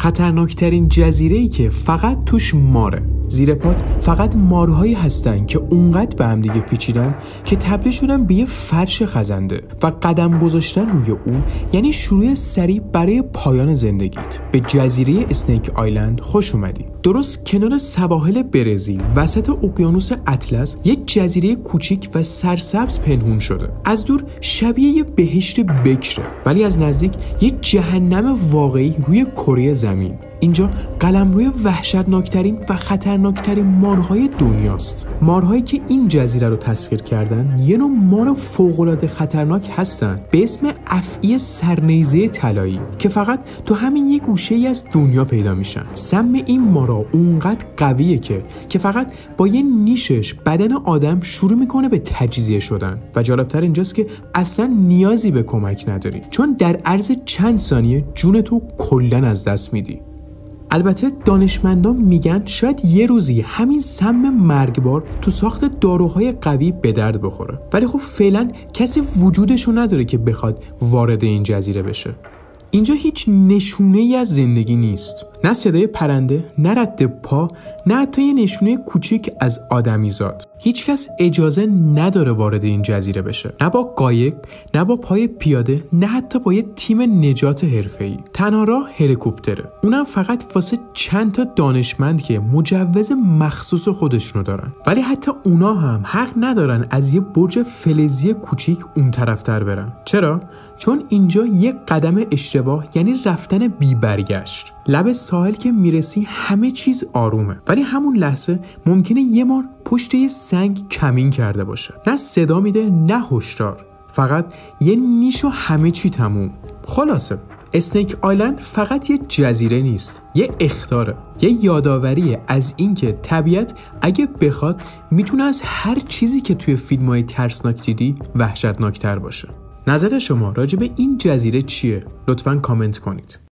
خطرناکترین جزیره‌ای که فقط توش ماره. زیر پات فقط مارهایی هستن که اونقدر به هم دیگه پیچیدن که تبدیل شدن به یه فرش خزنده و قدم گذاشتن روی اون یعنی شروع سریع برای پایان زندگیت. به جزیره اسنیک آیلند خوش اومدی. درست کنار سواحل برزیل وسط اقیانوس اطلس یک جزیره کوچیک و سرسبز پنهون شده. از دور شبیه یه بهشت بکره ولی از نزدیک یه جهنم واقعی روی کره زمین. اینجا قلمروی وحشتناکترین و خطرناکترین مارهای دنیاست. مارهایی که این جزیره رو تسخیر کردن یه نوع مار فوق‌العاده خطرناک هستن به اسم افعی سرنیزه طلایی که فقط تو همین یه گوشه‌ای از دنیا پیدا میشن. سم این مارها اونقدر قویه که فقط با یه نیشش بدن آدم شروع میکنه به تجزیه شدن و جالبتر اینجاست که اصلا نیازی به کمک نداری چون در عرض چند ثانیه جونتو کلاً از دست میدی. البته دانشمندان میگن شاید یه روزی همین سم مرگبار تو ساخت داروهای قوی به درد بخوره ولی خب فعلا کسی وجودشو نداره که بخواد وارد این جزیره بشه. اینجا هیچ نشونه‌ای از زندگی نیست. نه صدای پرنده، نه رد پا، نه حتی یه نشونه کوچیک از آدمیزاد. هیچ کس اجازه نداره وارد این جزیره بشه. نه با قایق، نه با پای پیاده، نه حتی با یه تیم نجات حرفه‌ای. تنها راه هلیکوپتره. اونم فقط واسه چند تا دانشمند که مجوز مخصوص خودشونو دارن. ولی حتی اونا هم حق ندارن از یه برج فلزی کوچیک اون طرفتر برن. چرا؟ چون اینجا یه قدم اشتباه یعنی رفتن بی برگشت. لب ساحل که میرسی همه چیز آرومه ولی همون لحظه ممکنه یه مار پشت یه سنگ کمین کرده باشه. نه صدا میده نه هشدار، فقط یه نیش و همه چی تموم. خلاصه اسنیک آیلند فقط یه جزیره نیست، یه اخطاره، یه یاداوریه از اینکه طبیعت اگه بخواد میتونه از هر چیزی که توی فیلم‌های ترسناک دیدی وحشتناکتر باشه. نظر شما راجع به این جزیره چیه؟ لطفاً کامنت کنید.